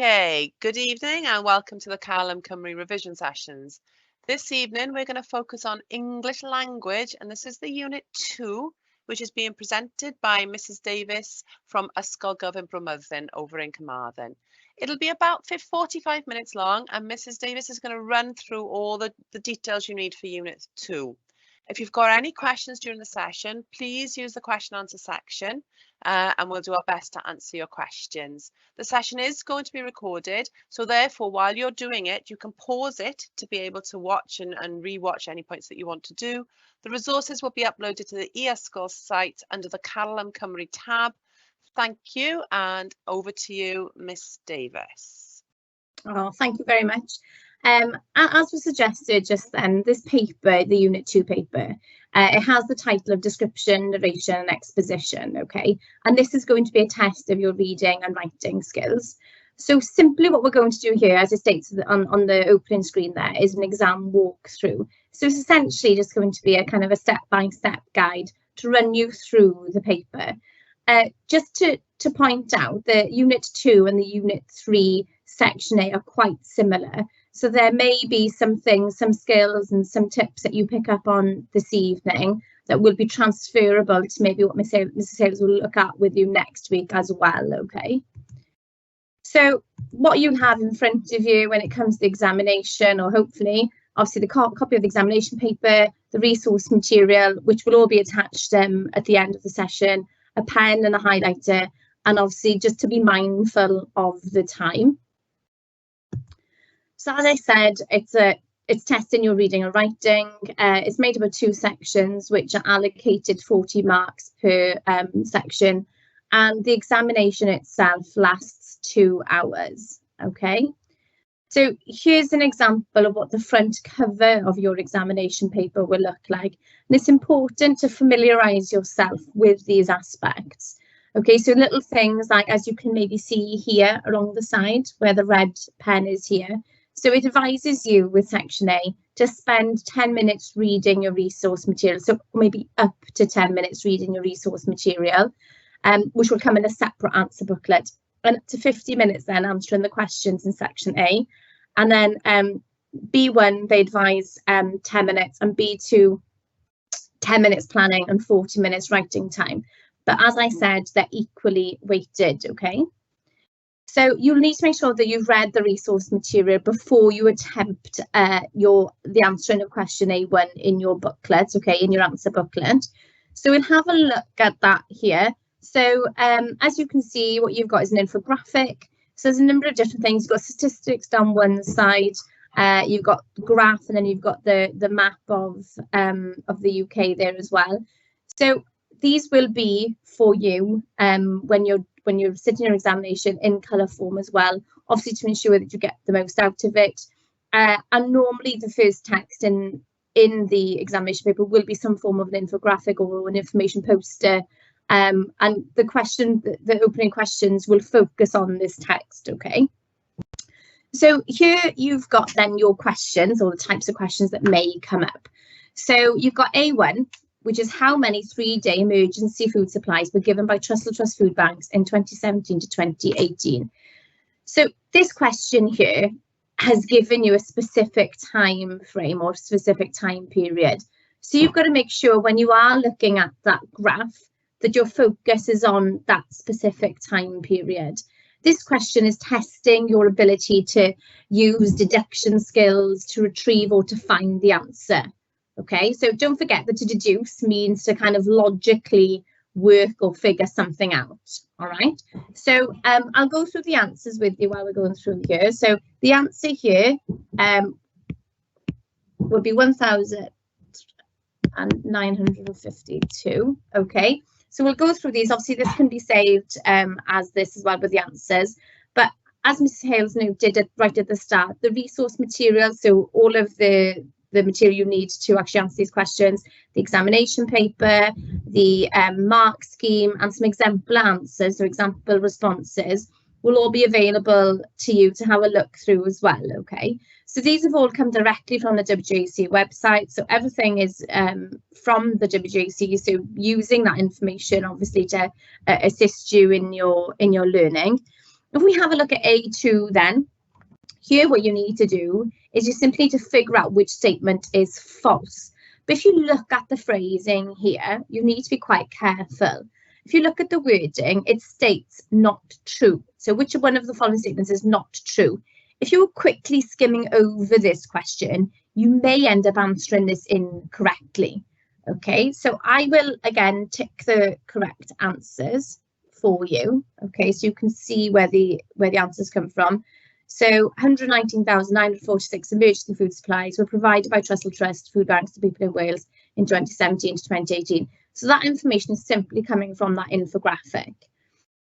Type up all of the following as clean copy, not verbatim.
Okay, good evening and welcome to the Callum Cymru revision sessions. This evening we're going to focus on English language, and this is the Unit 2, which is being presented by Mrs Davis from e-sgol in Bromyddin over in Carmarthen. It'll be about 45 minutes long, and Mrs Davis is going to run through all the details you need for Unit 2. If you've got any questions during the session, please use the question answer section and we'll do our best to answer your questions. The session is going to be recorded, so therefore while you're doing it, you can pause it to be able to watch and re-watch any points that you want to do. The resources will be uploaded to the e-sgol site under the Callum Cymru tab. Thank you, and over to you, Miss Davis. Oh, thank you very much. As was suggested just then, this paper, the Unit 2 paper, it has the title of Description, Narration and Exposition, okay? And this is going to be a test of your reading and writing skills. So simply what we're going to do here, as it states on the opening screen there, is an exam walkthrough. So it's essentially just going to be a kind of a step-by-step guide to run you through the paper. Just to point out, the Unit 2 and the Unit 3 Section A are quite similar. So there may be some things, some skills and some tips that you pick up on this evening that will be transferable to maybe what Mrs Hales will look at with you next week as well, okay? So what you have in front of you when it comes to the examination, or hopefully, obviously the copy of the examination paper, the resource material, which will all be attached at the end of the session, a pen and a highlighter, and obviously just to be mindful of the time. So as I said, it's testing your reading and writing. It's made up of 2 sections, which are allocated 40 marks per section, and the examination itself lasts 2 hours. Okay, so here's an example of what the front cover of your examination paper will look like. And it's important to familiarise yourself with these aspects. Okay, so little things like, as you can maybe see here along the side where the red pen is here. So it advises you with Section A to spend 10 minutes reading your resource material, so maybe up to 10 minutes reading your resource material, which will come in a separate answer booklet, and up to 50 minutes then answering the questions in Section A. And then B1, they advise 10 minutes, and B2, 10 minutes planning and 40 minutes writing time. But as I said, they're equally weighted, okay? So you'll need to make sure that you've read the resource material before you attempt the answering of question A1 in your booklet, okay, in your answer booklet. So we'll have a look at that here. So as you can see, what you've got is an infographic. So there's a number of different things. You've got statistics down one side, you've got the graph, and then you've got the map of the UK there as well. So these will be for you when you're sitting your examination in colour form as well, obviously to ensure that you get the most out of it. And normally the first text in the examination paper will be some form of an infographic or an information poster. And the opening questions will focus on this text, okay? So here you've got then your questions, or the types of questions that may come up. So you've got A1, which is how many 3-day emergency food supplies were given by Trussell Trust Food Banks in 2017 to 2018. So this question here has given you a specific time frame or specific time period. So you've got to make sure when you are looking at that graph that your focus is on that specific time period. This question is testing your ability to use deduction skills to retrieve or to find the answer. Okay, so don't forget that to deduce means to kind of logically work or figure something out. All right, so I'll go through the answers with you while we're going through here. So the answer here would be 1,952. Okay, so we'll go through these. Obviously, this can be saved as this as well with the answers. But as Mrs Hales noted right at the start, the resource material, so all of the material you need to actually answer these questions, the examination paper, the mark scheme, and some example answers or example responses will all be available to you to have a look through as well, okay? So these have all come directly from the WJC website, so everything is from the WJC, so using that information obviously to assist you in your learning. If we have a look at A2 then, here what you need to do is you simply need to figure out which statement is false. But if you look at the phrasing here, you need to be quite careful. If you look at the wording, it states not true. So which one of the following statements is not true? If you were quickly skimming over this question, you may end up answering this incorrectly. Okay, so I will again tick the correct answers for you. Okay, so you can see where the answers come from. So 119,946 emergency food supplies were provided by Trussell Trust Food Banks to people in Wales in 2017 to 2018. So that information is simply coming from that infographic.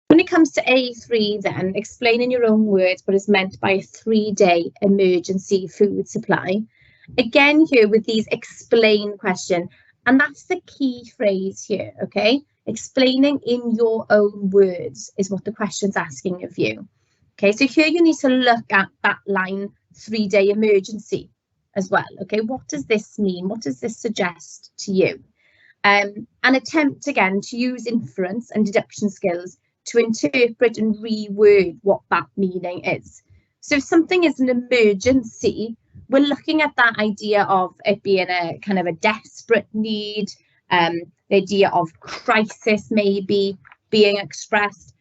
When it comes to A3 then, explain in your own words what is meant by a 3-day emergency food supply. Again here with these explain question, and that's the key phrase here, okay? Explaining in your own words is what the question's asking of you. Okay, so here you need to look at that line 3-day emergency as well. Okay, what does this mean? What does this suggest to you? And attempt again to use inference and deduction skills to interpret and reword what that meaning is. So if something is an emergency, we're looking at that idea of it being a kind of a desperate need, the idea of crisis maybe being expressed.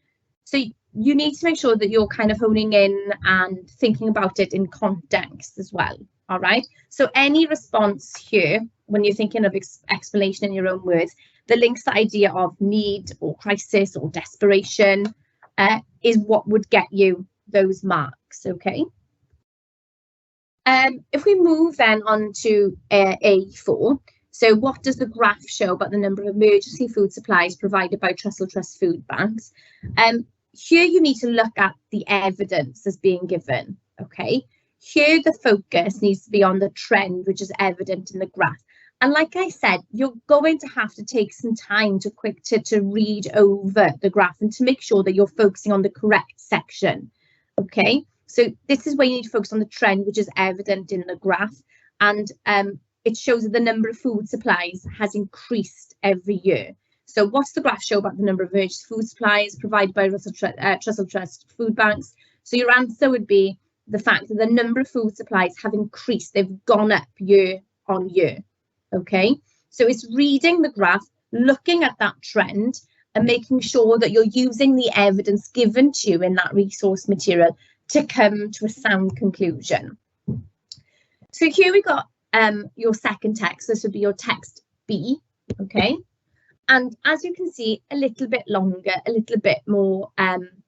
So you need to make sure that you're kind of honing in and thinking about it in context as well. All right. So any response here, when you're thinking of explanation in your own words, that links the idea of need or crisis or desperation is what would get you those marks. Okay. If we move then on to A4, so what does the graph show about the number of emergency food supplies provided by Trussell Trust Food Banks? Here you need to look at the evidence that's being given, okay? Here the focus needs to be on the trend, which is evident in the graph. And like I said, you're going to have to take some time to read over the graph and to make sure that you're focusing on the correct section, okay? So this is where you need to focus on the trend, which is evident in the graph. And it shows that the number of food supplies has increased every year. So what's the graph show about the number of emergency food supplies provided by Trussell Trust Food Banks? So your answer would be the fact that the number of food supplies have increased. They've gone up year on year. Okay, so it's reading the graph, looking at that trend and making sure that you're using the evidence given to you in that resource material to come to a sound conclusion. So here we got your second text. This would be your text B, okay? And as you can see, a little bit longer, a little bit more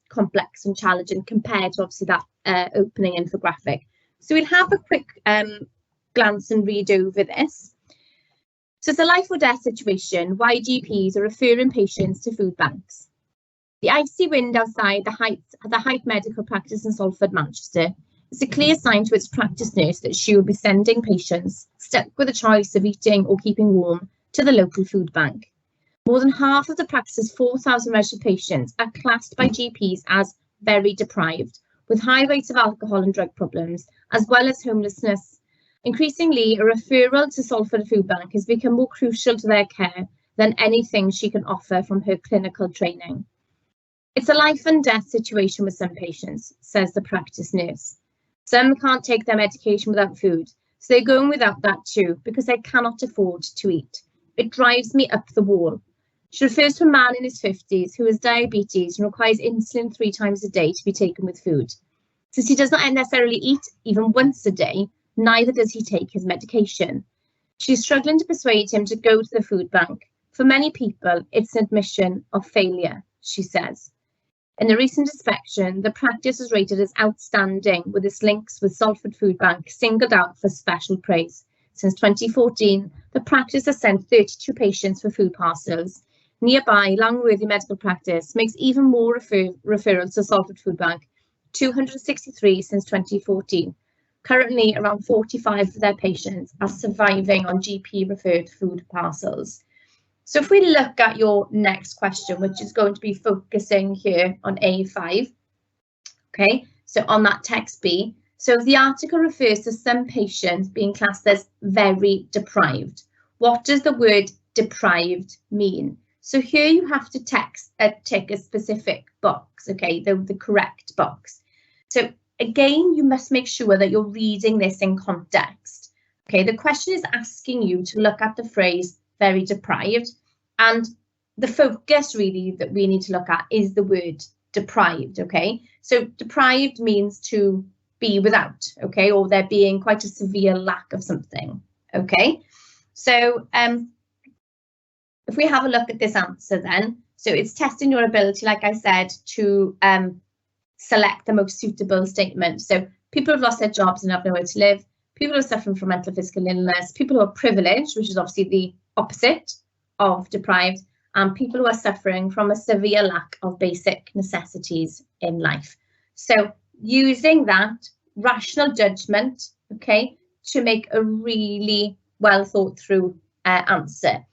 complex and challenging compared to obviously that opening infographic. So we'll have a quick glance and read over this. So it's a life or death situation. Why GPs are referring patients to food banks. The icy wind outside the Height Medical Practice in Salford, Manchester, is a clear sign to its practice nurse that she will be sending patients stuck with a choice of eating or keeping warm to the local food bank. More than half of the practice's 4,000 registered patients are classed by GPs as very deprived, with high rates of alcohol and drug problems, as well as homelessness. Increasingly, a referral to Salford Food Bank has become more crucial to their care than anything she can offer from her clinical training. It's a life and death situation with some patients, says the practice nurse. Some can't take their medication without food, so they're going without that too, because they cannot afford to eat. It drives me up the wall. She refers to a man in his 50s who has diabetes and requires insulin 3 times a day to be taken with food. Since he does not necessarily eat even once a day, neither does he take his medication. She's struggling to persuade him to go to the food bank. For many people, it's an admission of failure, she says. In a recent inspection, the practice was rated as outstanding, with its links with Salford Food Bank singled out for special praise. Since 2014, the practice has sent 32 patients for food parcels. Nearby, Langworthy Medical Practice makes even more referrals to Salford Food Bank, 263 since 2014. Currently, around 45 of their patients are surviving on GP-referred food parcels. So if we look at your next question, which is going to be focusing here on A5, okay, so on that text B. So the article refers to some patients being classed as very deprived. What does the word deprived mean? So here you have to tick a specific box, okay, the correct box. So again, you must make sure that you're reading this in context. Okay, the question is asking you to look at the phrase very deprived, and the focus really that we need to look at is the word deprived, okay? So deprived means to be without, okay, or there being quite a severe lack of something, okay? So if we have a look at this answer then, so it's testing your ability, like I said, to select the most suitable statement. So people have lost their jobs and have nowhere to live, people who are suffering from mental or physical illness, people who are privileged, which is obviously the opposite of deprived, and people who are suffering from a severe lack of basic necessities in life. So using that rational judgment, okay, to make a really well thought through answer.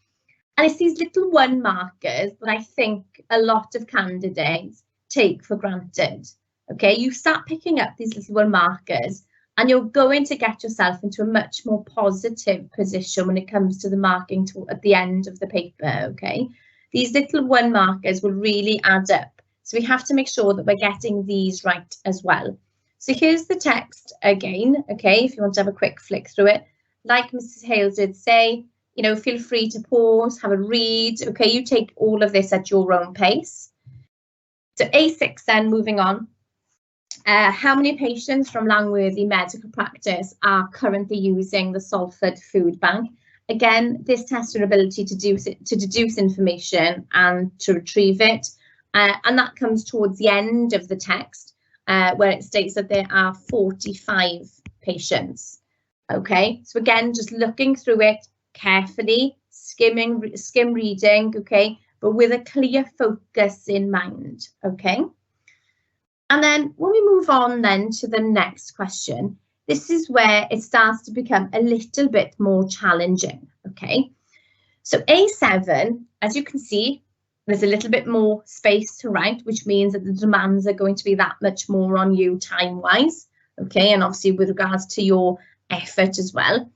And it's these little 1 markers that I think a lot of candidates take for granted. Okay, you start picking up these little 1 markers and you're going to get yourself into a much more positive position when it comes to the marking at the end of the paper, okay? These little 1 markers will really add up. So we have to make sure that we're getting these right as well. So here's the text again, okay, if you want to have a quick flick through it. Like Mrs. Hales did say, you know, feel free to pause, have a read, okay, you take all of this at your own pace. So A6 then, moving on. How many patients from Langworthy Medical Practice are currently using the Salford Food Bank? Again, this tests your ability to deduce information and to retrieve it. And that comes towards the end of the text, where it states that there are 45 patients. Okay, so again, just looking through it carefully, skim reading, okay, but with a clear focus in mind, okay? And then when we move on then to the next question, this is where it starts to become a little bit more challenging, okay? So A7, as you can see, there's a little bit more space to write, which means that the demands are going to be that much more on you time-wise, okay? And obviously with regards to your effort as well.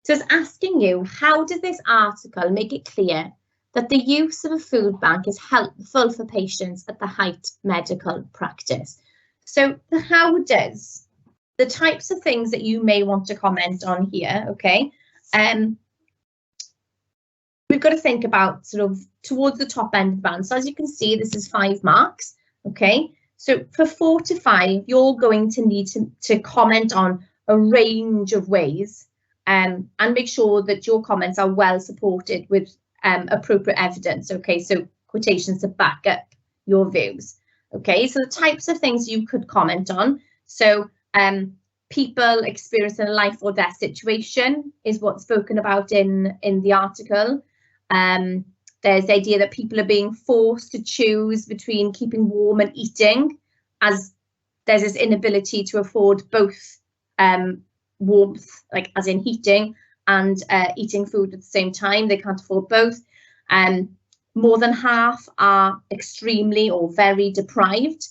So it's asking you, how does this article make it clear that the use of a food bank is helpful for patients at the Heights Medical Practice? So the how does, the types of things that you may want to comment on here, okay? We've got to think about sort of towards the top end of the band. So as you can see, this is 5 marks, okay? So for 4 to 5, you're going to need to comment on a range of ways and make sure that your comments are well supported with appropriate evidence, okay? So quotations to back up your views, okay? So the types of things you could comment on. So people experiencing a life or death situation is what's spoken about in the article. There's the idea that people are being forced to choose between keeping warm and eating, as there's this inability to afford both warmth, like as in heating, and eating food at the same time. They can't afford both. More than half are extremely or very deprived.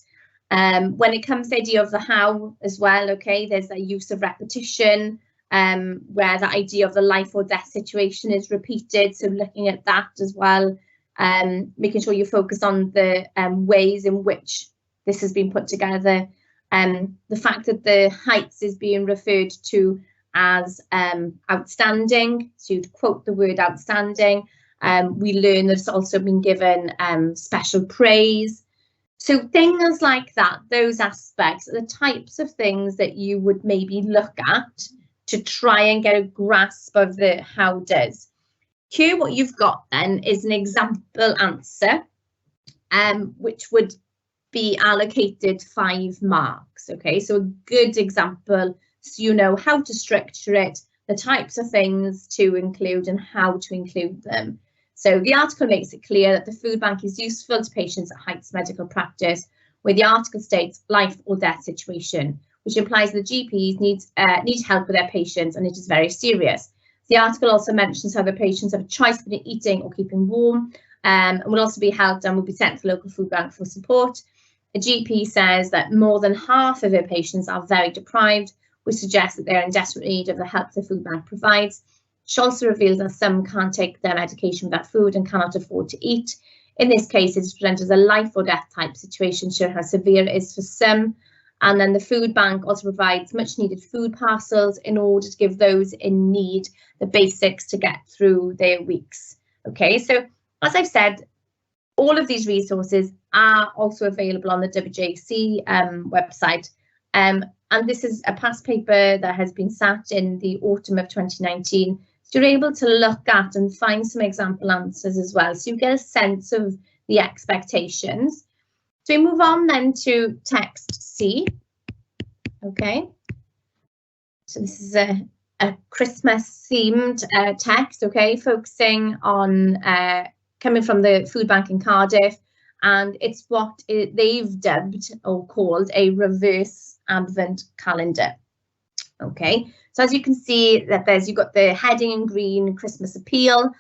When it comes to the idea of the how as well, okay, there's a use of repetition, where the idea of the life or death situation is repeated. So looking at that as well, making sure you focus on the ways in which this has been put together. The fact that the Heights is being referred to as outstanding, so you'd quote the word outstanding. We learn that it's also been given special praise. So things like that, those aspects are the types of things that you would maybe look at to try and get a grasp of the how does. Here what you've got then is an example answer, which would be allocated 5 marks, okay? So a good example, so you know how to structure it, the types of things to include and how to include them. So the article makes it clear that the food bank is useful to patients at Heights Medical Practice, where the article states life or death situation, which implies the GPs need help with their patients, and it is very serious. The article also mentions how the patients have a choice between eating or keeping warm, and will also be helped and will be sent to the local food bank for support. A GP says that more than half of their patients are very deprived, which suggests that they're in desperate need of the help the food bank provides. She also reveals that some can't take their medication without food and cannot afford to eat. In this case, it's presented as a life or death type situation, showing how severe it is for some. And then the food bank also provides much needed food parcels in order to give those in need the basics to get through their weeks. Okay, so as I've said, all of these resources are also available on the WJC website. And this is a past paper that has been sat in the autumn of 2019. So you're able to look at and find some example answers as well. So you get a sense of the expectations. So we move on then to text C. Okay. So this is a Christmas themed text, okay, focusing on coming from the food bank in Cardiff, and it's what they've dubbed or called a reverse advent calendar. Okay, so as you can see that you've got the heading in green, Christmas appeal,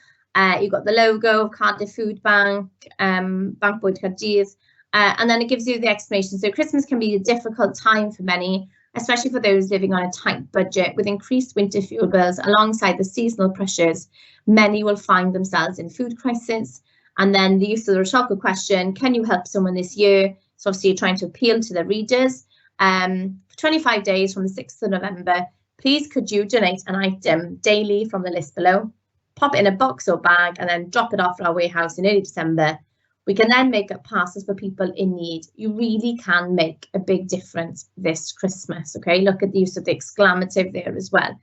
you've got the logo of Cardiff Food Bank, Banc Bwyd Caerdydd, and then it gives you the explanation. So Christmas can be a difficult time for many, especially for those living on a tight budget. With increased winter fuel bills alongside the seasonal pressures, many will find themselves in food crisis. And then the use of the rhetorical question, can you help someone this year? So obviously you're trying to appeal to the readers. For 25 days from the 6th of November, please could you donate an item daily from the list below, pop it in a box or bag and then drop it off at our warehouse in early December. We can then make up parcels for people in need. You really can make a big difference this Christmas, okay? Look at the use of the exclamative there as well.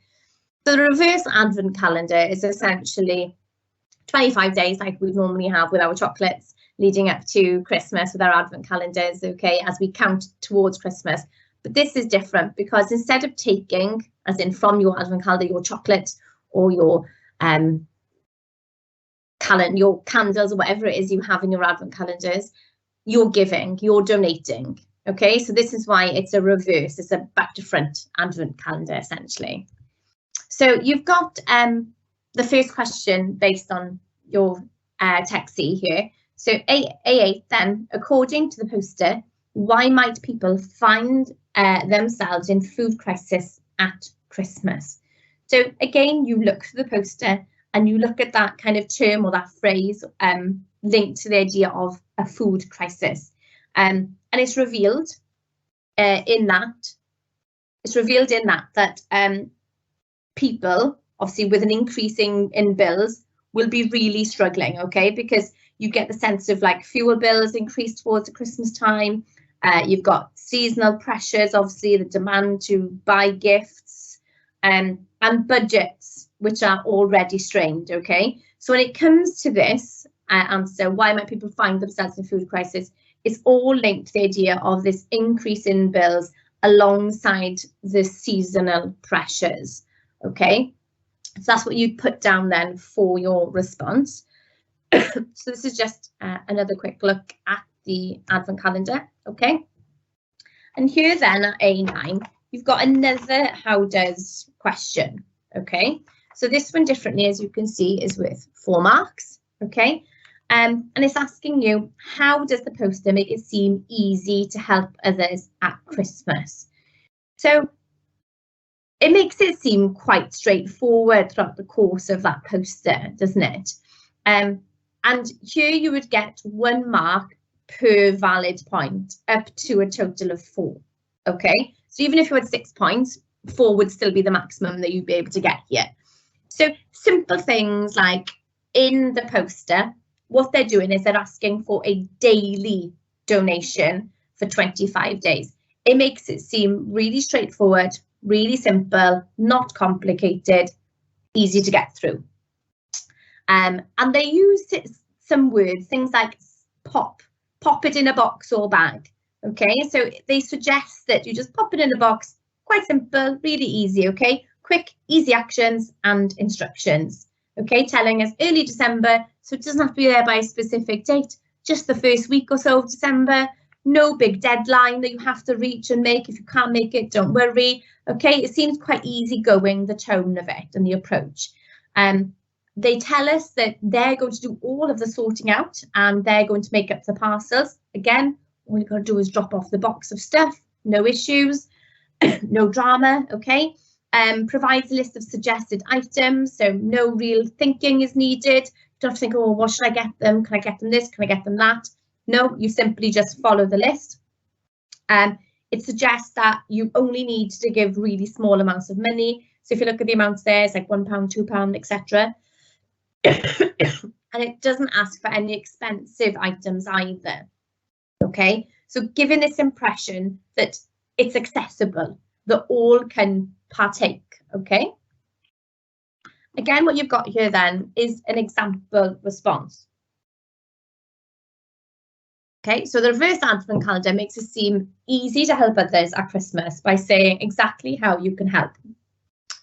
So the reverse advent calendar is essentially 25 days like we normally have with our chocolates leading up to Christmas with our advent calendars, okay, as we count towards Christmas. But this is different because instead of taking, as in from your advent calendar, your chocolate or your candles or whatever it is you have in your advent calendars, you're giving, you're donating. Okay, so this is why it's a reverse, it's a back to front advent calendar essentially. So you've got the first question based on your text C here. So A8 then, according to the poster, why might people find themselves in food crisis at Christmas? So again, you look through the poster and you look at that kind of term or that phrase linked to the idea of a food crisis. And it's revealed in that people, obviously with an increase in bills, will be really struggling, okay? Because you get the sense of like fuel bills increase towards the Christmas time. You've got seasonal pressures, obviously the demand to buy gifts, and budgets, which are already strained, okay? So when it comes to this answer, why might people find themselves in food crisis? It's all linked to the idea of this increase in bills alongside the seasonal pressures, okay? So that's what you'd put down then for your response. So this is just another quick look at the advent calendar, okay? And here then at A9, you've got another how does question, okay? So this one differently, as you can see, is with 4 marks, okay? And it's asking you, how does the poster make it seem easy to help others at Christmas? So it makes it seem quite straightforward throughout the course of that poster, doesn't it? And here you would get 1 mark per valid point, up to a total of 4, okay? So even if you had 6 points, 4 would still be the maximum that you'd be able to get here. So simple things like in the poster, what they're doing is they're asking for a daily donation for 25 days. It makes it seem really straightforward, really simple, not complicated, easy to get through. And they use some words, things like pop it in a box or bag. Okay, so they suggest that you just pop it in a box, quite simple, really easy, okay? Quick, easy actions and instructions. Okay, telling us early December, so it doesn't have to be there by a specific date, just the first week or so of December. No big deadline that you have to reach and make. If you can't make it, don't worry. Okay, it seems quite easy going, the tone of it and the approach. They tell us that they're going to do all of the sorting out and they're going to make up the parcels. Again, all you've got to do is drop off the box of stuff, no issues, no drama, okay? provides a list of suggested items, so no real thinking is needed. You don't have to think, oh, what should I get them? Can I get them this? Can I get them that? No, you simply just follow the list. It suggests that you only need to give really small amounts of money. So if you look at the amounts there, it's like £1, £2, etc. And it doesn't ask for any expensive items either. Okay, so giving this impression that it's accessible, that all can partake. Okay. Again, what you've got here then is an example response. Okay, so the reverse advent calendar makes it seem easy to help others at Christmas by saying exactly how you can help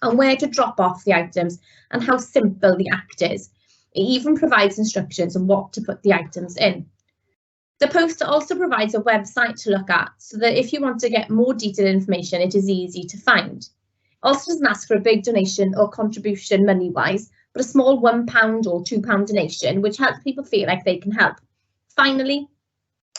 and where to drop off the items and how simple the act is. It even provides instructions on what to put the items in. The poster also provides a website to look at so that if you want to get more detailed information, it is easy to find. It also doesn't ask for a big donation or contribution money-wise, but a small £1 or £2 donation, which helps people feel like they can help. Finally,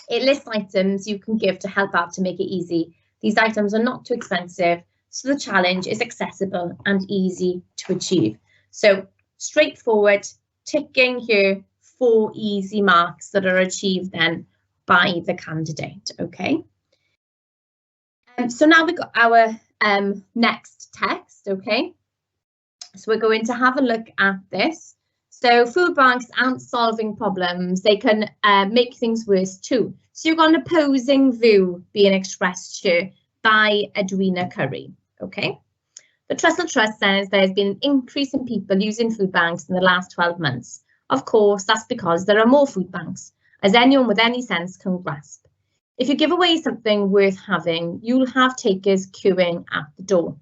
it lists items you can give to help out to make it easy. These items are not too expensive, so the challenge is accessible and easy to achieve. So straightforward, ticking here 4 easy marks that are achieved then by the candidate. Okay. So now we've got our next text. Okay. So we're going to have a look at this. So food banks aren't solving problems, they can make things worse too. So you've got an opposing view being expressed here by Edwina Curry, okay? The Trussell Trust says there's been an increase in people using food banks in the last 12 months. Of course, that's because there are more food banks, as anyone with any sense can grasp. If you give away something worth having, you'll have takers queuing at the door.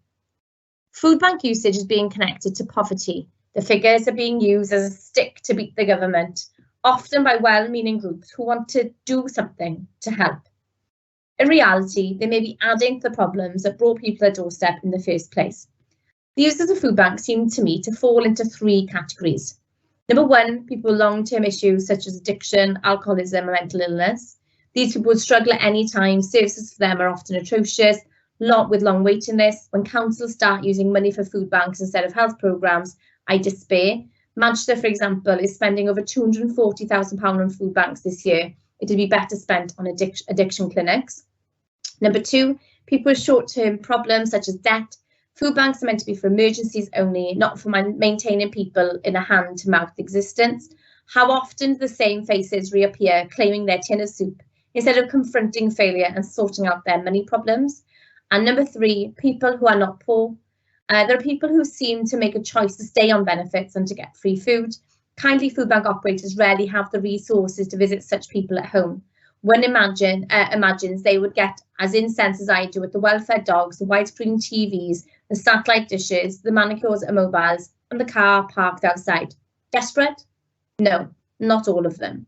Food bank usage is being connected to poverty. The figures are being used as a stick to beat the government, often by well-meaning groups who want to do something to help. In reality, they may be adding to the problems that brought people at doorstep in the first place. The users of food banks seem to me to fall into 3 categories. Number 1, people with long-term issues such as addiction, alcoholism, or mental illness. These people would struggle at any time. Services for them are often atrocious, with long waiting lists. When councils start using money for food banks instead of health programmes, I despair. Manchester, for example, is spending over £240,000 on food banks this year. It would be better spent on addiction clinics. Number 2, people with short-term problems such as debt. Food banks are meant to be for emergencies only, not for maintaining people in a hand-to-mouth existence. How often do the same faces reappear claiming their tin of soup instead of confronting failure and sorting out their money problems? And number 3, people who are not poor. There are people who seem to make a choice to stay on benefits and to get free food. Kindly food bank operators rarely have the resources to visit such people at home. One imagines they would get as incensed as I do at the welfare dogs, the widescreen TVs, the satellite dishes, the manicures and mobiles, and the car parked outside. Desperate? No, not all of them.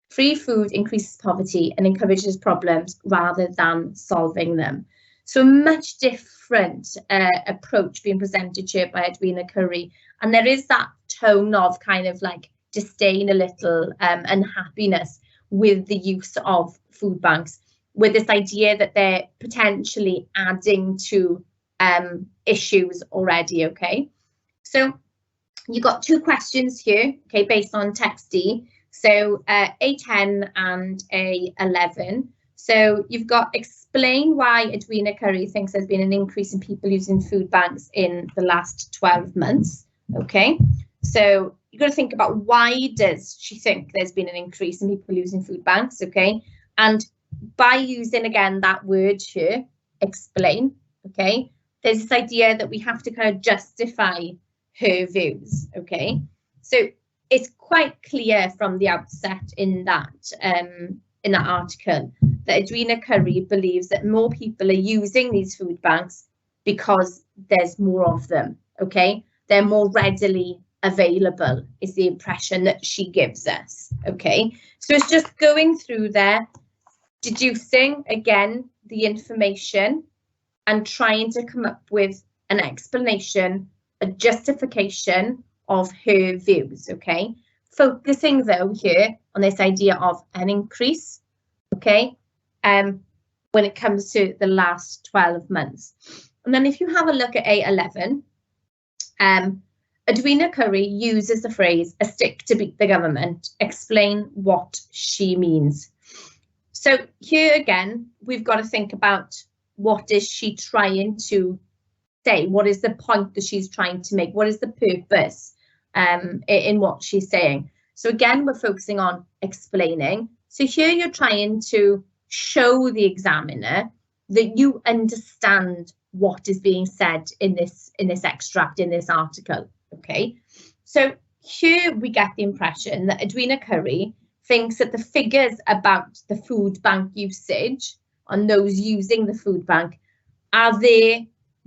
Free food increases poverty and encourages problems rather than solving them. So a much different approach being presented here by Edwina Curry. And there is that tone of kind of like disdain a little, unhappiness with the use of food banks, with this idea that they're potentially adding to issues already, okay? So you've got 2 questions here, okay, based on text D. So A10 and A11. So you've got explain why Edwina Curry thinks there's been an increase in people using food banks in the last 12 months. Okay, so you've got to think about why does she think there's been an increase in people using food banks. Okay, and by using again that word here, explain. Okay, there's this idea that we have to kind of justify her views. Okay, so it's quite clear from the outset in that article that Edwina Curry believes that more people are using these food banks because there's more of them, okay? They're more readily available is the impression that she gives us, okay? So it's just going through there, deducing, again, the information and trying to come up with an explanation, a justification of her views, okay? Focusing though here on this idea of an increase, okay? when it comes to the last 12 months. And then if you have a look at A11, Edwina Curry uses the phrase, a stick to beat the government. Explain what she means. So here again, we've got to think about what is she trying to say? What is the point that she's trying to make? What is the purpose in what she's saying? So again, we're focusing on explaining. So here you're trying to show the examiner that you understand what is being said in this extract, in this article. Okay, so here we get the impression that Edwina Curry thinks that the figures about the food bank usage on those using the food bank are there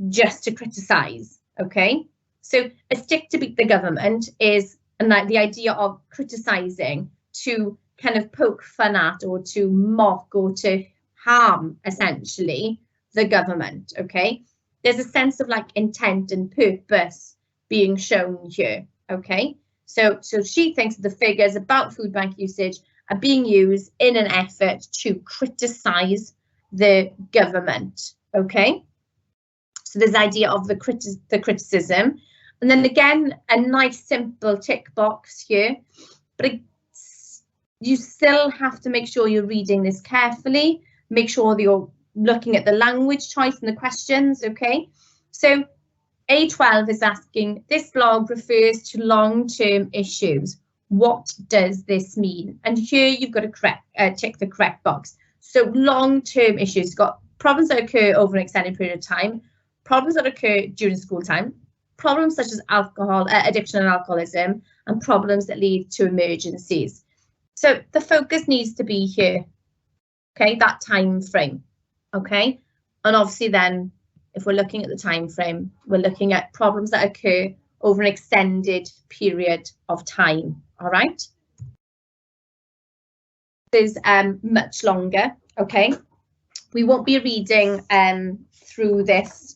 just to criticise. Okay, so a stick to beat the government is the idea of criticising to kind of poke fun at or to mock or to harm essentially the government. Okay, there's a sense of like intent and purpose being shown here. Okay, so she thinks the figures about food bank usage are being used in an effort to criticize the government. Okay, so there's the idea of the criticism, and then again a nice simple tick box here, but you still have to make sure you're reading this carefully, make sure that you're looking at the language choice and the questions. Okay, so A12 is asking, this blog refers to long-term issues. What does this mean? And here you've got to tick the correct box. So long-term issues, you've got problems that occur over an extended period of time, problems that occur during school time, problems such as alcohol, addiction and alcoholism, and problems that lead to emergencies. So the focus needs to be here, okay, that time frame, okay? And obviously then, if we're looking at the time frame, we're looking at problems that occur over an extended period of time, all right? This is much longer, okay? We won't be reading through this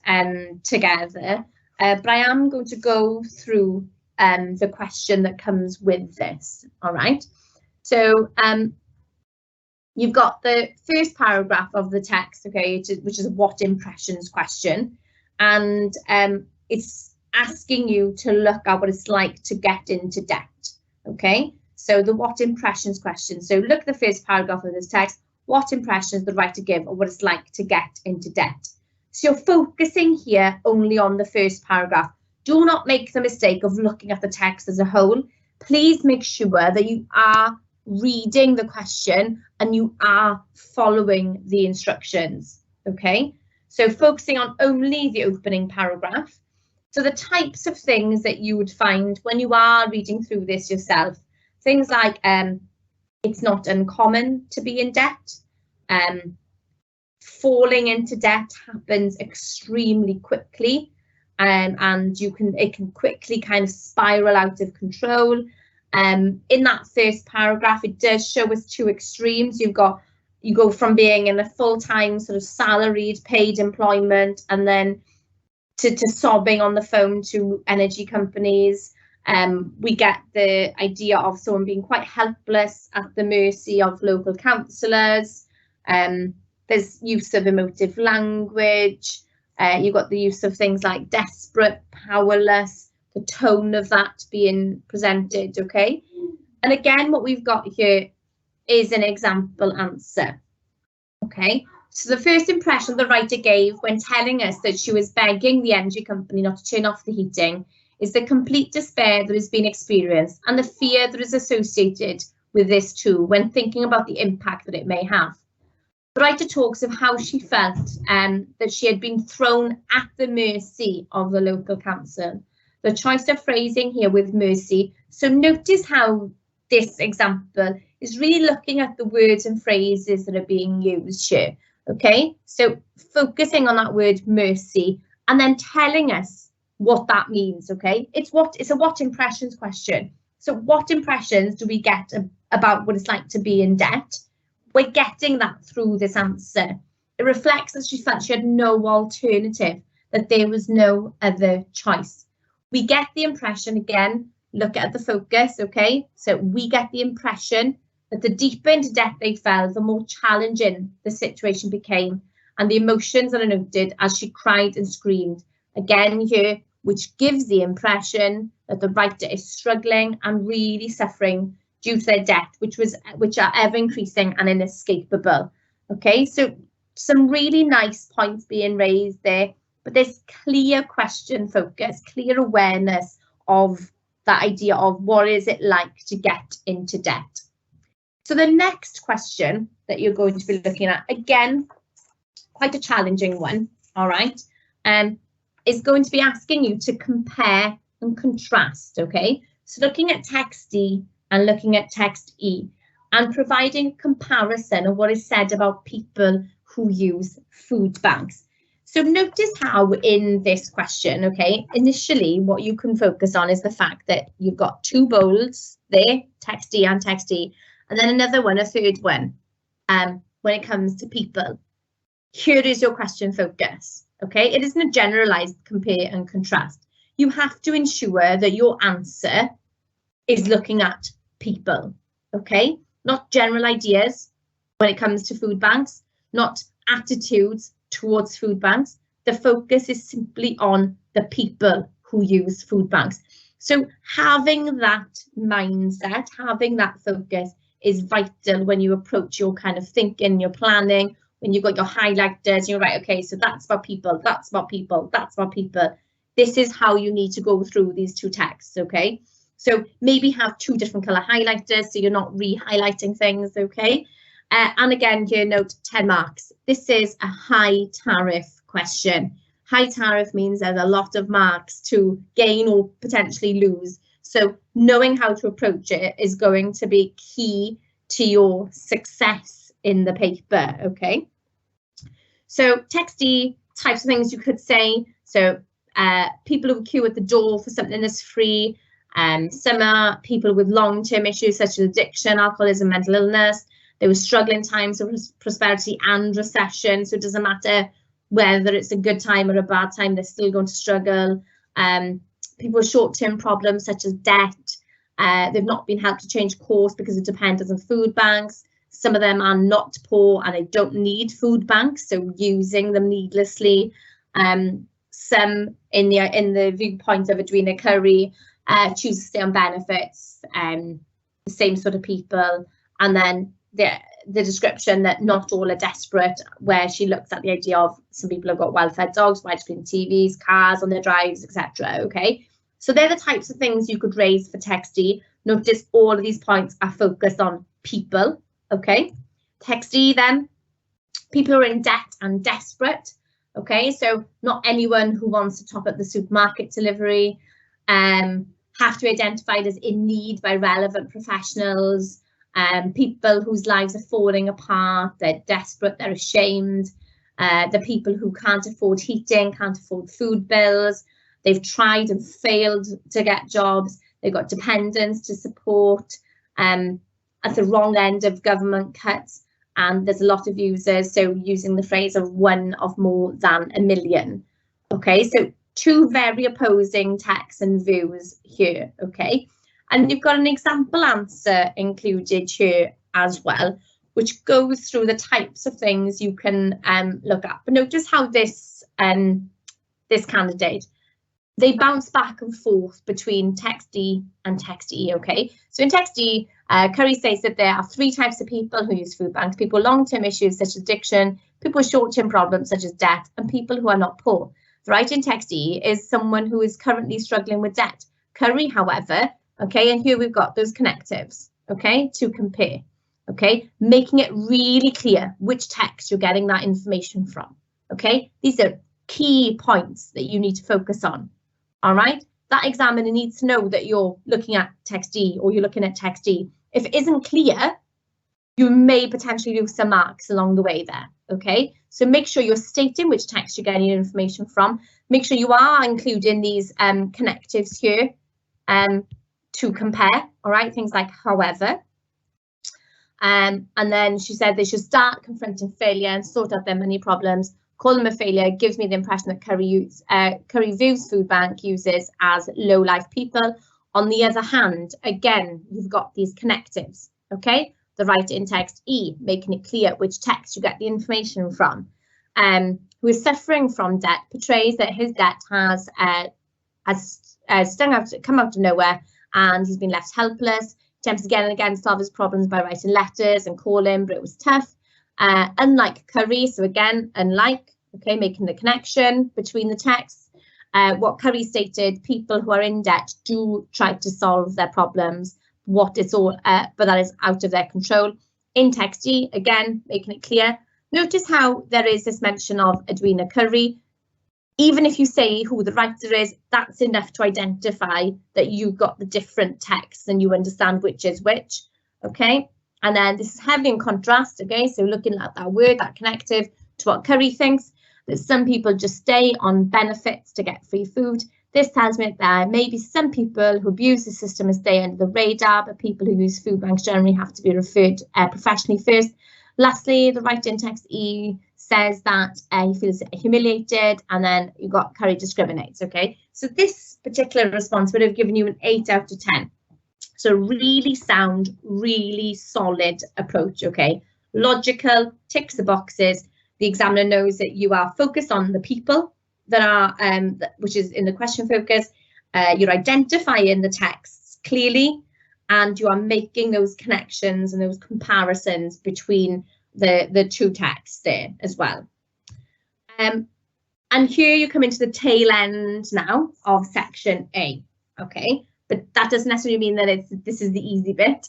together, but I am going to go through the question that comes with this, all right? So you've got the first paragraph of the text, okay, which is a what impressions question, and it's asking you to look at what it's like to get into debt, okay? So the what impressions question. So look at the first paragraph of this text, what impressions the writer give of what it's like to get into debt. So you're focusing here only on the first paragraph. Do not make the mistake of looking at the text as a whole. Please make sure that you are reading the question and you are following the instructions, okay? So focusing on only the opening paragraph. So the types of things that you would find when you are reading through this yourself, things like it's not uncommon to be in debt, falling into debt happens extremely quickly, and it can quickly kind of spiral out of control. In that first paragraph, it does show us two extremes. You go from being in a full-time sort of salaried paid employment and then to sobbing on the phone to energy companies. We get the idea of someone being quite helpless at the mercy of local councillors. There's use of emotive language. You've got the use of things like desperate, powerless, the tone of that being presented, okay? And again, what we've got here is an example answer, okay? So the first impression the writer gave when telling us that she was begging the energy company not to turn off the heating is the complete despair that has been experienced and the fear that is associated with this too when thinking about the impact that it may have. The writer talks of how she felt that she had been thrown at the mercy of the local council. The choice of phrasing here with mercy. So notice how this example is really looking at the words and phrases that are being used here. Okay, so focusing on that word mercy and then telling us what that means. Okay, it's a what impressions question. So what impressions do we get about what it's like to be in debt? We're getting that through this answer. It reflects that she felt she had no alternative, that there was no other choice. We get the impression, again, look at the focus, okay? So we get the impression that the deeper into debt they fell, the more challenging the situation became, and the emotions that are noted as she cried and screamed. Again here, which gives the impression that the writer is struggling and really suffering due to their debt, which are ever increasing and inescapable. Okay, so some really nice points being raised there, but there's clear question focus, clear awareness of that idea of what is it like to get into debt. So the next question that you're going to be looking at, again, quite a challenging one, all right, is going to be asking you to compare and contrast, okay? So looking at text D and looking at text E and providing a comparison of what is said about people who use food banks. So notice how in this question, okay, initially what you can focus on is the fact that you've got two bowls there, text D and text E, and then another one, a third one, when it comes to people. Here is your question focus, okay? It isn't a generalized compare and contrast. You have to ensure that your answer is looking at people, okay? Not general ideas when it comes to food banks, not attitudes towards food banks. The focus is simply on the people who use food banks. So having that mindset, having that focus is vital when you approach your kind of thinking, your planning, when you've got your highlighters, you're right, okay, so that's about people, that's about people, that's about people. This is how you need to go through these two texts, okay? So maybe have two different colour highlighters so you're not re-highlighting things, okay? And again, here note 10 marks. This is a high tariff question. High tariff means there's a lot of marks to gain or potentially lose. So knowing how to approach it is going to be key to your success in the paper, okay? So text D, types of things you could say. So people who queue at the door for something that's free. Some are people with long-term issues such as addiction, alcoholism, mental illness. They were struggling times of prosperity and recession. So it doesn't matter whether it's a good time or a bad time, they're still going to struggle. People with short-term problems such as debt. They've not been helped to change course because of dependence on food banks. Some of them are not poor and they don't need food banks, so using them needlessly. Some in the viewpoint of Edwina Curry choose to stay on benefits, the same sort of people. And then the description that not all are desperate, where she looks at the idea of some people have got well-fed dogs, widescreen TVs, cars on their drives, etc. Okay, so they're the types of things you could raise for text D. Notice all of these points are focused on people. Okay, text E then, people who are in debt and desperate. Okay, so not anyone who wants to top up the supermarket delivery, have to be identified as in need by relevant professionals, people whose lives are falling apart, they're desperate, they're ashamed, the people who can't afford heating, can't afford food bills, they've tried and failed to get jobs, they've got dependents to support, at the wrong end of government cuts, and there's a lot of users, so using the phrase of one of more than a million. Okay, so two very opposing texts and views here, okay? And you've got an example answer included here as well, which goes through the types of things you can look at. But notice how this candidate, they bounce back and forth between text D and text E, okay? So in text D, Curry says that there are three types of people who use food banks: people with long-term issues such as addiction, people with short-term problems such as debt, and people who are not poor. The right in text E is someone who is currently struggling with debt. Curry, however, okay, and here we've got those connectives, okay, to compare, okay, making it really clear which text you're getting that information from, okay? These are key points that you need to focus on, all right? That examiner needs to know that you're looking at text D or you're looking at text D. If it isn't clear, you may potentially lose some marks along the way there, okay? So make sure you're stating which text you're getting your information from. Make sure you are including these connectives here to compare, all right? Things like however. And then she said they should start confronting failure and sort out their money problems. Call them a failure gives me the impression that Curry views food bank users as low-life people. On the other hand, again, you've got these connectives, okay? the right in text E, making it clear which text you get the information from. Who is suffering from debt portrays that his debt has come out of nowhere, and he's been left helpless. Attempts again and again to solve his problems by writing letters and calling, but it was tough. Unlike Curry, so again, unlike, okay, making the connection between the texts. What Curry stated, people who are in debt do try to solve their problems, but that is out of their control. In text E, again, making it clear. Notice how there is this mention of Edwina Curry. Even if you say who the writer is, that's enough to identify that you've got the different texts and you understand which is which, okay? And then this is heavily in contrast, okay? So looking at that word, that connective, to what Curry thinks, that some people just stay on benefits to get free food. This tells me that there may be some people who abuse the system and stay under the radar, but people who use food banks generally have to be referred professionally first. Lastly, the right in text E says that he feels humiliated, and then you got Curry discriminates, okay? So this particular response would have given you an 8 out of 10. So really sound, really solid approach, okay? Logical, ticks the boxes. The examiner knows that you are focused on the people that are, which is in the question focus. You're identifying the texts clearly, and you are making those connections and those comparisons between the two texts there as well. And here you come into the tail end now of section A, okay? But that doesn't necessarily mean that this is the easy bit.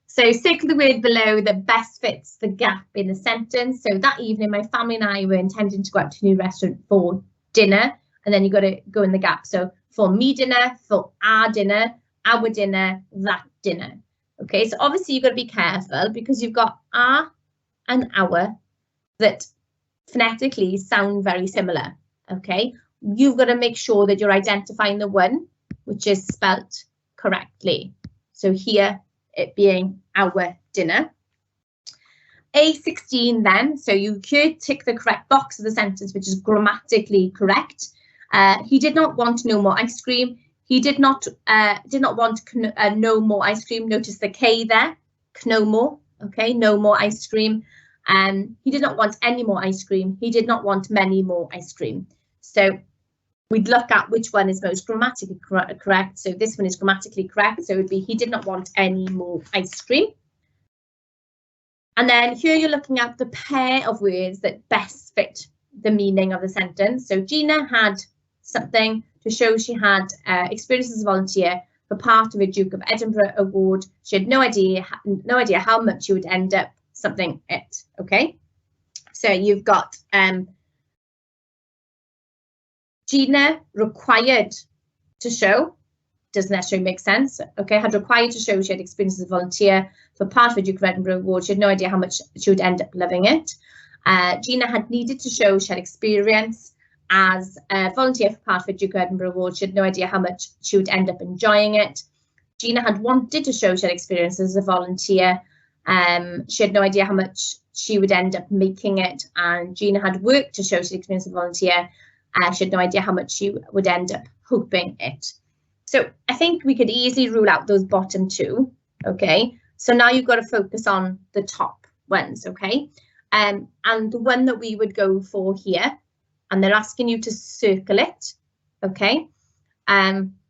So circle the word below that best fits the gap in the sentence. So that evening, my family and I were intending to go out to a new restaurant for dinner, and then you got to go in the gap. So for me dinner, for our dinner, our dinner, that dinner. Okay, so obviously you've got to be careful because you've got our and our that phonetically sound very similar. Okay, you've got to make sure that you're identifying the one which is spelt correctly. So here it being our dinner. A16 then, so you could tick the correct box of the sentence, which is grammatically correct. He did not want no more ice cream. He did not want no more ice cream. Notice the K there, no more. Okay, no more ice cream. He did not want any more ice cream. He did not want many more ice cream. So we'd look at which one is most grammatically correct. So this one is grammatically correct. So it would be he did not want any more ice cream. And then here you're looking at the pair of words that best fit the meaning of the sentence. So Gina had something to show she had experience as a volunteer for part of a Duke of Edinburgh award. She had no idea how much she would end up something it. Okay, so you've got Gina required to show, doesn't necessarily make sense. Okay, had required to show she had experience as a volunteer for part of a Duke of Edinburgh award. She had no idea how much she would end up loving it. Gina had needed to show she had experience as a volunteer for part of a Duke of Edinburgh award. She had no idea how much she would end up enjoying it. Gina had wanted to show she had experience as a volunteer. She had no idea how much she would end up making it. And Gina had worked to show she had experience as a volunteer. She had no idea how much she would end up hoping it. So I think we could easily rule out those bottom two. Okay, so now you've got to focus on the top ones. Okay, and the one that we would go for here, and they're asking you to circle it, okay,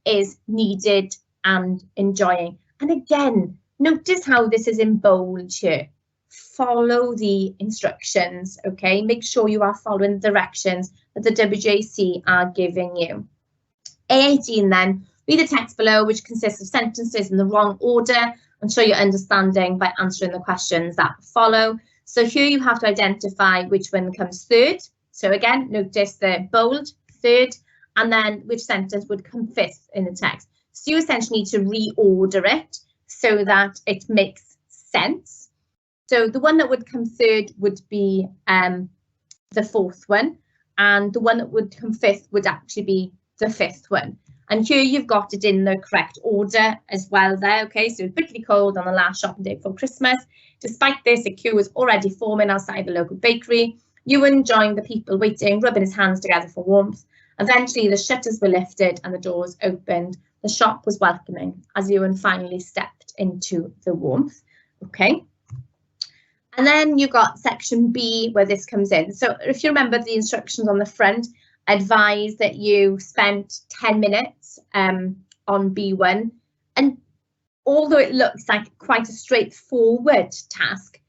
is needed and enjoying. And again, notice how this is in bold here. Follow the instructions, okay? Make sure you are following the directions that the WJC are giving you. A18 then, read the text below, which consists of sentences in the wrong order, and show your understanding by answering the questions that follow. So here you have to identify which one comes third. So again, notice the bold, third, and then which sentence would come fifth in the text. So you essentially need to reorder it so that it makes sense. So the one that would come third would be the fourth one, and the one that would come fifth would actually be the fifth one. And here you've got it in the correct order as well there, okay? So it's bitterly cold on the last shopping day before Christmas. Despite this, a queue was already forming outside the local bakery. You were enjoying the people waiting, rubbing his hands together for warmth. Eventually, the shutters were lifted and the doors opened. The shop was welcoming as Ewan finally stepped into the warmth. Okay, And then you've got section B where this comes in. So if you remember the instructions on the front, advise that you spent 10 minutes on B1. And although it looks like quite a straightforward task,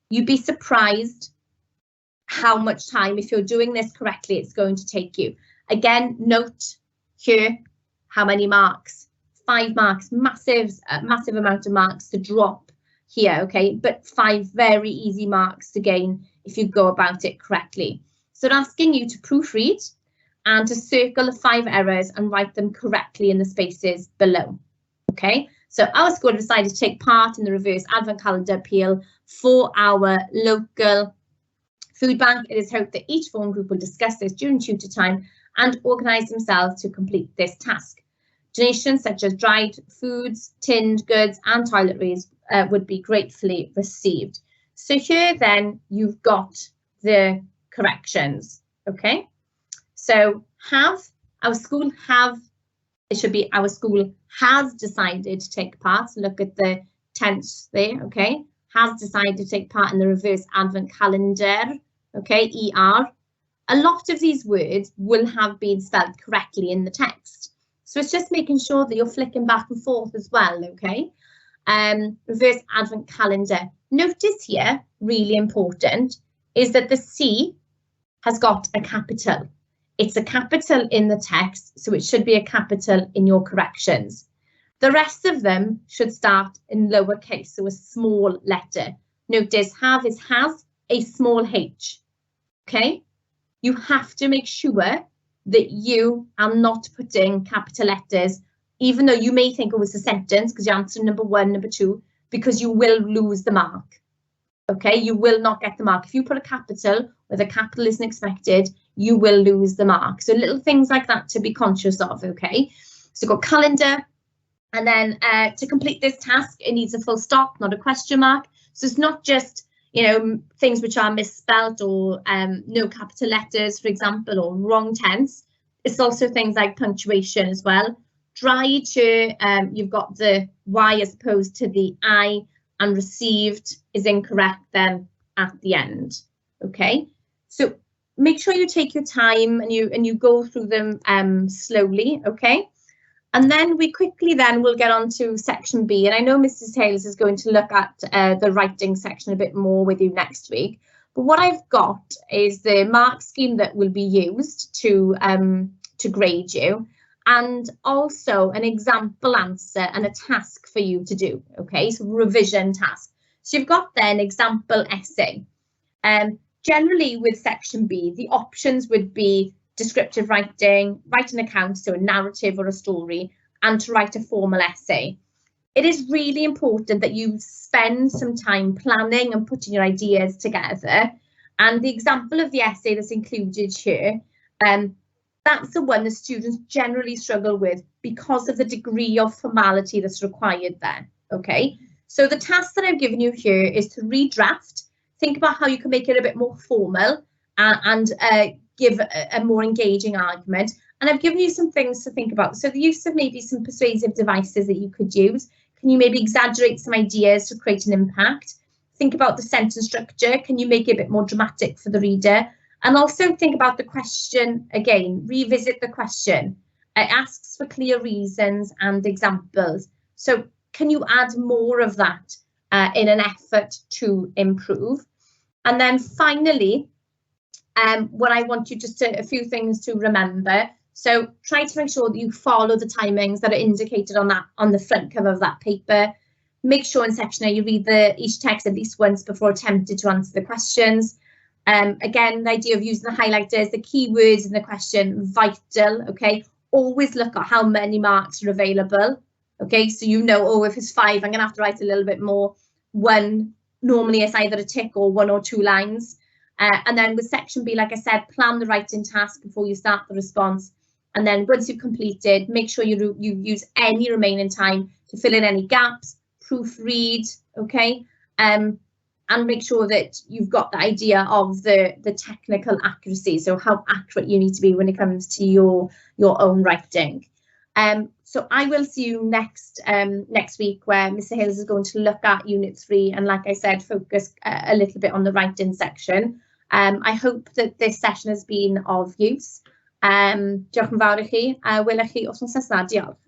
you'd be surprised how much time, if you're doing this correctly, it's going to take you. Again, note here how many marks. 5 marks, massive amount of marks to drop here, okay, but 5 very easy marks to gain if you go about it correctly. So they're asking you to proofread and to circle the 5 errors and write them correctly in the spaces below, okay. So our school decided to take part in the reverse advent calendar appeal for our local food bank. It is hoped that each form group will discuss this during tutor time and organise themselves to complete this task. Donations such as dried foods, tinned goods and toiletries would be gratefully received. So here then you've got the corrections, okay? So our school has decided to take part. Look at the tense there, okay? Has decided to take part in the reverse advent calendar, okay, ER. A lot of these words will have been spelled correctly in the text. So it's just making sure that you're flicking back and forth as well, okay? Reverse advent calendar. Notice here, really important, is that the C has got a capital. It's a capital in the text, so it should be a capital in your corrections. The rest of them should start in lowercase, so a small letter. Notice have is has, a small h, okay? You have to make sure that you are not putting capital letters, even though you may think it was a sentence because you're answering number 1, number 2, because you will lose the mark. Okay, you will not get the mark. If you put a capital where the capital isn't expected, you will lose the mark. So little things like that to be conscious of, okay? So got calendar, and then to complete this task, it needs a full stop, not a question mark. So it's not just, you know, things which are misspelt or no capital letters, for example, or wrong tense. It's also things like punctuation as well. Dried here, you've got the Y as opposed to the I, and received is incorrect then at the end. Okay, so make sure you take your time and you go through them slowly. Okay, and then we quickly then will get on to section B, and I know Mrs. Taylor is going to look at the writing section a bit more with you next week. But what I've got is the mark scheme that will be used to grade you, and also an example answer and a task for you to do. Okay, so revision task. So you've got then example essay. Generally with section B, the options would be descriptive writing, write an account, so a narrative or a story, and to write a formal essay. It is really important that you spend some time planning and putting your ideas together. And the example of the essay that's included here, that's the one the students generally struggle with because of the degree of formality that's required there. Okay, so the task that I've given you here is to redraft, think about how you can make it a bit more formal and give a more engaging argument. And I've given you some things to think about. So the use of maybe some persuasive devices that you could use. Can you maybe exaggerate some ideas to create an impact? Think about the sentence structure. Can you make it a bit more dramatic for the reader? And also think about the question again, revisit the question. It asks for clear reasons and examples. So can you add more of that in an effort to improve? And then finally, what I want you a few things to remember. So try to make sure that you follow the timings that are indicated on the front cover of that paper. Make sure in section A you read each text at least once before attempting to answer the questions. Again, the idea of using the highlighters, the keywords in the question, vital, okay? Always look at how many marks are available, okay? So you know, oh, if it's 5, I'm going to have to write a little bit more. 1, normally it's either a tick or 1 or 2 lines. And then with section B, like I said, plan the writing task before you start the response. And then once you've completed, make sure you use any remaining time to fill in any gaps, proofread, okay? And make sure that you've got the idea of the technical accuracy, so how accurate you need to be when it comes to your own writing. So I will see you next week, where Mr. Hills is going to look at Unit 3 and, like I said, focus a little bit on the writing section. I hope that this session has been of use. Diolch yn fawr i chi, a welwch chi wythnos nesa. Diolch.